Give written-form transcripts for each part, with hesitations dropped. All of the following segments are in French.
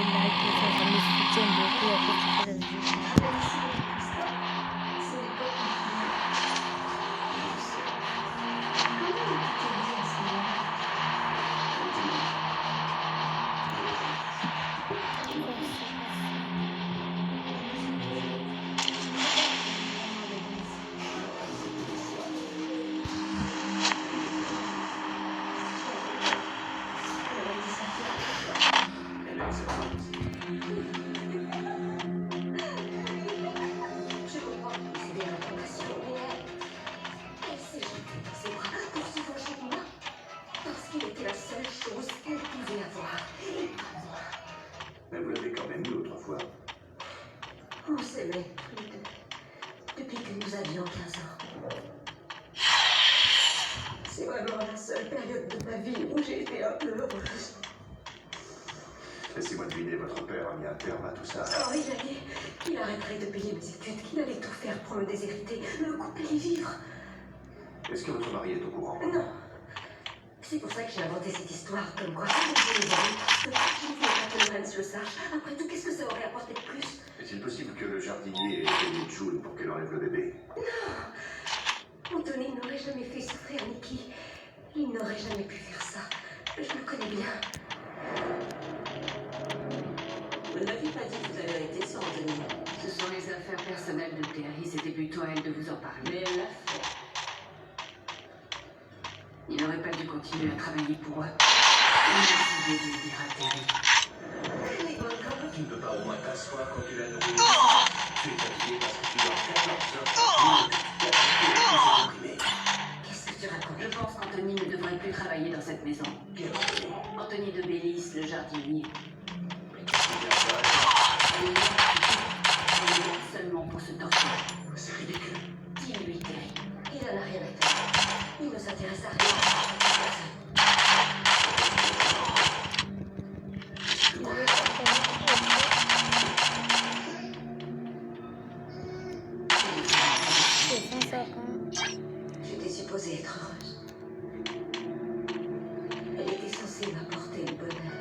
like et ça me soutient beaucoup en fait sur les réseaux sociaux. Mais vous l'avez quand même eu autrefois. On s'aimait tous les deux, depuis que nous avions 15 ans. C'est vraiment la seule période de ma vie où j'ai été un peu heureuse. Laissez-moi deviner, votre père a mis un terme à tout ça. Oh, il a dit qu'il arrêterait de payer mes études, qu'il allait tout faire pour me déshériter, me couper les vivres. Est-ce que votre mari est au courant? Non. C'est pour ça que j'ai inventé cette histoire, comme quoi je les amis, parce que je ne voulais pas que Lorenz le sache. Après tout, qu'est-ce que ça aurait apporté de plus? Est-il possible que le jardinier ait payé June pour qu'elle enlève le bébé? Non. Anthony n'aurait jamais fait souffrir Nikki. Il n'aurait jamais pu faire ça. Je le connais bien. Vous ne m'avez pas dit que vous avez arrêté sur Anthony. Ce sont les affaires personnelles de Terry. C'était plutôt à elle de vous en parler. Mais elle l'a fait. Il n'aurait pas dû continuer à travailler pour eux. Il a décidé de le dire à Terry. Tu ne peux pas au moins t'asseoir quand tu l'as nourri. Tu es fatigué parce que tu dors 14 heures par jour et que tu t'as occupé. Qu'est-ce que tu racontes? Je pense qu'Anthony ne devrait plus travailler dans cette maison. Quel Anthony? Anthony de Bellis, le jardinier. Mais qu'est-ce qu'il vient faire? Elle est là seulement pour se torturer. C'est ridicule. Dis-lui, Terry. Il n'en a rien à faire. Il ne s'intéresse à rien. C'est 150. J'étais supposée être heureuse. Elle était censée m'apporter le bonheur.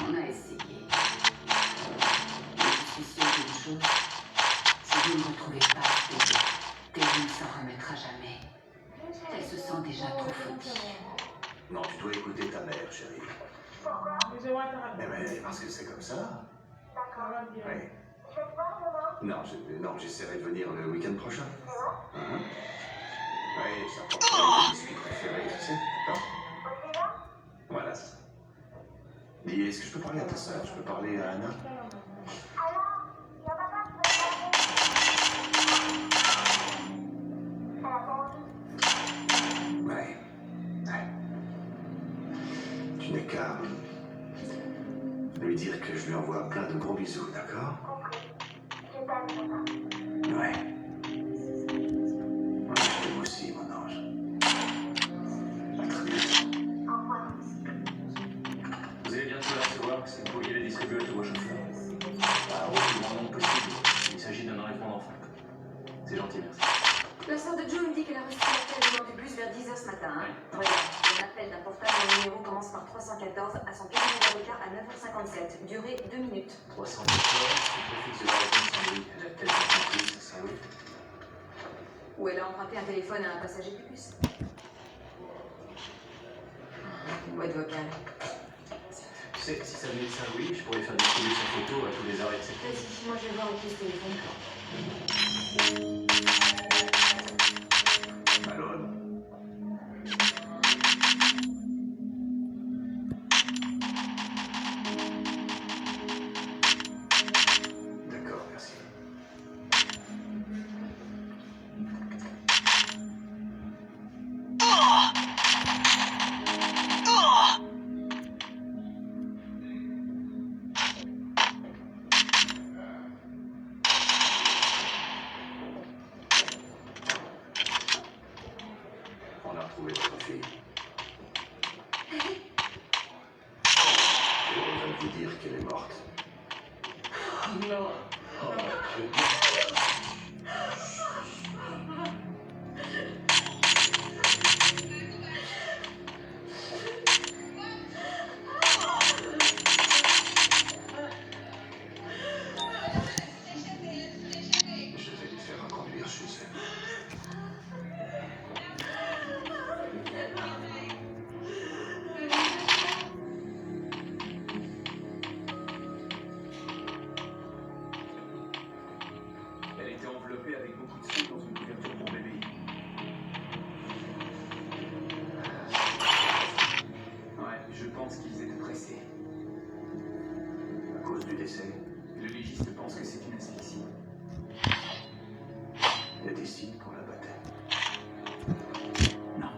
On a essayé. Mais je suis sûre d'une chose. Si vous ne retrouvez pas ce bébé, Terry ne s'en remettra jamais. Elle se sent déjà trop fautive. Non, tu dois écouter ta mère, chérie. Eh ben, parce que c'est comme ça. Oui. Non, j'essaierai de venir le week-end prochain. Oui, ça porte mes biscuits préférés, tu sais. D'accord. Voilà, c'est ça. Dis, est-ce que je peux parler à ta soeur? Je peux parler à Anna? Ouais. Tu n'es qu'à lui dire que je lui envoie plein de gros bisous, d'accord? Ouais. Ouais, je t'aime aussi, mon ange. À très bientôt. Vous allez bientôt la recevoir, c'est le courrier est distribué à tous vos chauffeurs. Ah oui, le moins long possible. Il s'agit d'un enlèvement d'enfant. C'est gentil, merci. La sœur de June dit qu'elle a reçu l'appel venant du bus vers 10h ce matin. Hein. Regarde, un appel d'un portable dont le numéro commence par 314 à son cabinet d'avocat à 9h57. Durée 2 minutes. 314, c'est le fixe de la réponse Saint-Louis. Elle a peut-être pas compris, c'est Saint-Louis. Ou elle a emprunté un téléphone à un passager du bus. Boîte vocale. Tu sais, si ça venait de Saint-Louis, je pourrais faire distribuer sa photo à tous les arrêts de cette Vas-y, moi je vais voir avec ce téléphone. Malone. D'accord, merci. On a retrouvé votre fille. Je vais vous dire qu'elle est morte. Non. Oh, mon Dieu. enveloppé avec beaucoup de sang dans une couverture pour bébé. Ouais, je pense qu'ils étaient pressés. À cause du décès, Le légiste pense que c'est une asphyxie. il y a des signes pour la bataille. Non.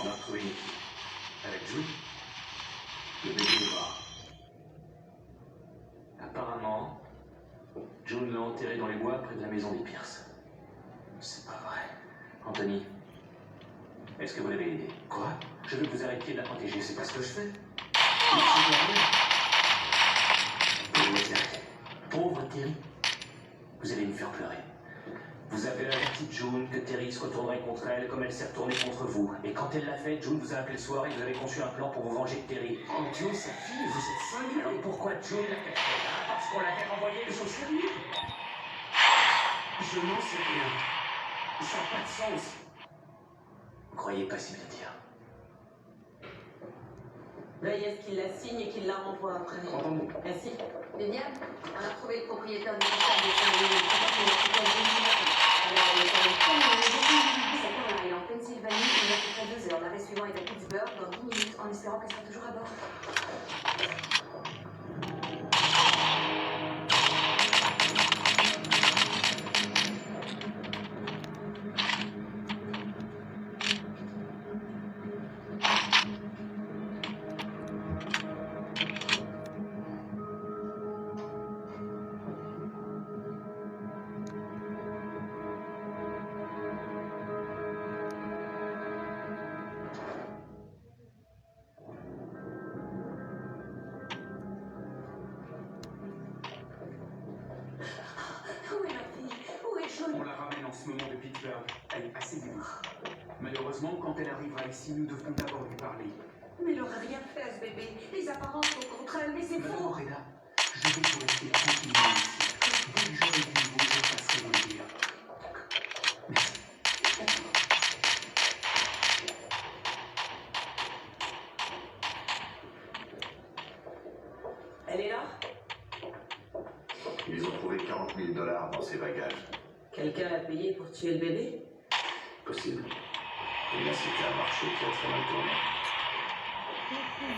On a retrouvé une fille. Avec Julie. Le bébé est mort. Apparemment, June l'a enterré dans les bois près de la maison des Pierce. C'est pas vrai. Anthony, est-ce que vous l'avez aidé? Quoi? Je veux que vous arrêtiez de la protéger, C'est pas ce que je fais. Vous me laissez arrêter. Pauvre Terry, vous allez me faire pleurer. Vous avez averti June que Terry se retournerait contre elle comme elle s'est retournée contre vous. Et quand elle l'a fait, June vous a appelé le soir et vous avez conçu un plan pour vous venger de Terry. Oh, June, sa fille, vous êtes cinglés. Alors pourquoi June l'a fait? Parce qu'on l'avait renvoyé de son sérieux. Je n'en sais rien. Ça n'a pas de sens. Vous croyez pas si bien dire. Veille à ce qu'il la signe et qu'il la renvoie après. Entendu. Ainsi. Viviane, on a trouvé le propriétaire du stade de Saint-Louis. Alors, le est en Pennsylvanie, il y a à peu près 2 heures. L'arrêt suivant est à Pittsburgh dans 10 minutes, en espérant qu'elle soit toujours à bord. Où est ma fille? Où est June? On la ramène en ce moment de Pittsburgh. Elle est assez débile. Malheureusement, quand elle arrivera ici, nous devrons d'abord lui parler. Mais elle n'aurait rien fait à ce bébé. Les apparences sont contre elle, mais c'est Madame faux. Reda, je vais vous laisser tranquillement ici. Dès que j'aurai du nouveau, je passerai vous le dire. Merci. Elle est là? Ils ont trouvé 40 000 $ dans ses bagages. Quelqu'un l'a payé pour tuer le bébé? Possible. Et là, c'était un marché qui a très mal tourné.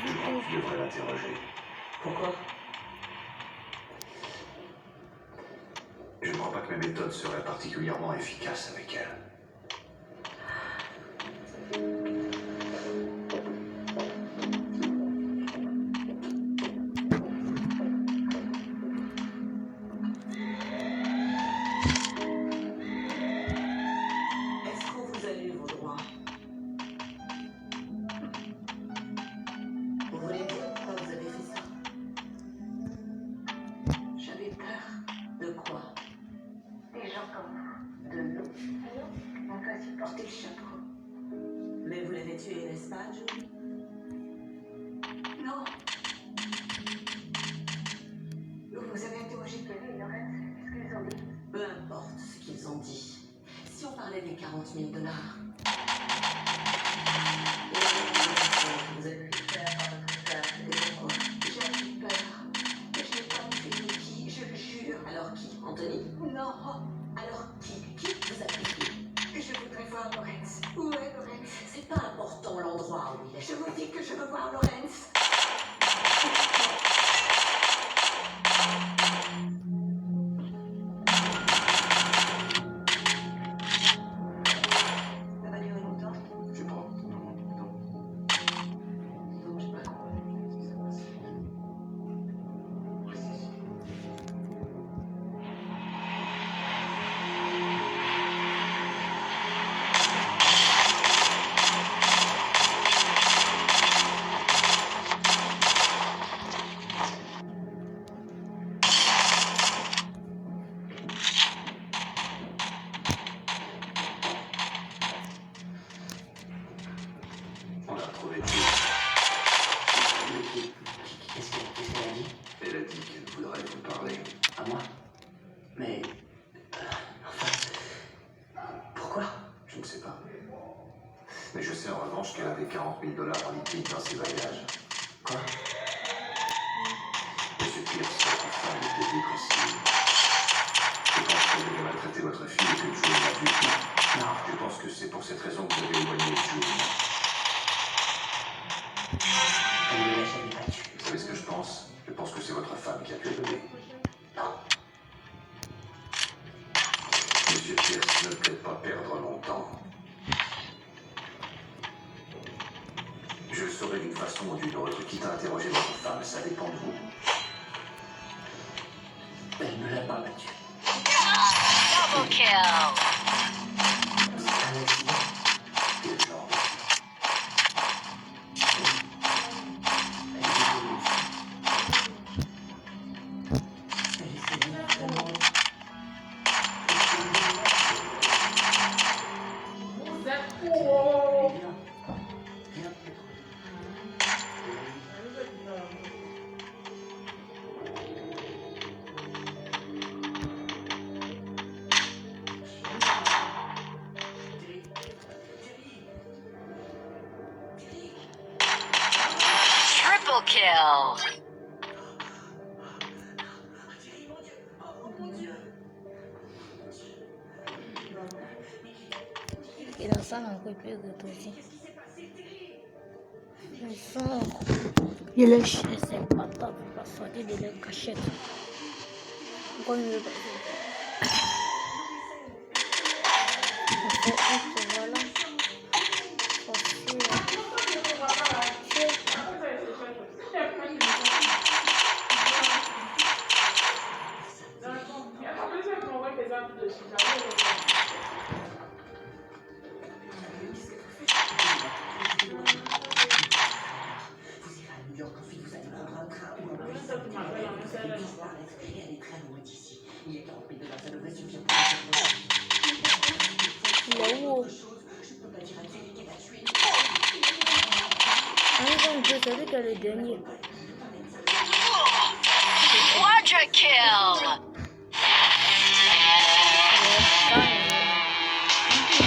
Je crois que tu devrais l'interroger. Pourquoi? Je ne crois pas que mes méthodes seraient particulièrement efficaces avec elle. Est-ce qu'on vous a lu vos droits? Vous voulez dire pourquoi vous avez fait ça? J'avais peur. De quoi? Des gens comme vous, de nous, on va supporter le chapeau. Mais vous l'avez tué, n'est-ce pas, June? Non. Vous avez interrogé Kelly et Lawrence. Qu'est-ce qu'ils ont dit? Peu importe ce qu'ils ont dit. Si on parlait des 40 000 $. Vous avez pu faire par votre frère, c'était pourquoi? J'ai eu peur. Je n'ai pas fait de qui, je le jure. Alors qui? Anthony? Non. Alors qui? Qui vous a payé? Je voudrais voir Lawrence. Où est Lawrence? C'est pas important l'endroit où il est. Je vous dis que je veux voir Lawrence. Qu'est-ce qu'elle a dit? Elle a dit qu'elle voudrait vous parler. À moi? Mais... enfin... Pourquoi? Je ne sais pas. Mais je sais en revanche qu'elle avait 40 000 $ en liquide dans ses bagages. Quoi? Monsieur Pierce, votre femme était dépressive. Je pense qu'elle devait maltraiter votre fille et que June l'a vu. Non. Je pense que c'est pour cette raison que vous avez éloigné June. Elle ne l'a jamais battue. Vous savez ce que je pense? Je pense que c'est votre femme qui a tué le bébé. Non. Monsieur Pierce, ne peut pas perdre longtemps. Je le saurai d'une façon ou d'une autre. Quitte à interroger votre femme, ça dépend de vous. Elle ne l'a pas battue. Double kill. C'est un accident. Quel genre? Elle est désolée. Elle essayait vraiment... Vous êtes trop. Viens. Viens, Pedro. Triple kill. Et dans ça, on peut plus que toi aussi. Le sang. Je le chien, c'est pas top. Il va sortir de la cachette. Pourquoi il ne veut pas faire? Voilà. Vous irez à New York, ensuite vous allez prendre un train ou un bus. Vous allez disparaître et elle est très loin d'ici. Il y a 40 000 $, ça devrait suffire pour Il est où? Je ne peux pas dire à Thierry qu'elle a tué. Vous savez que le dernier. Quadra kill. Ah,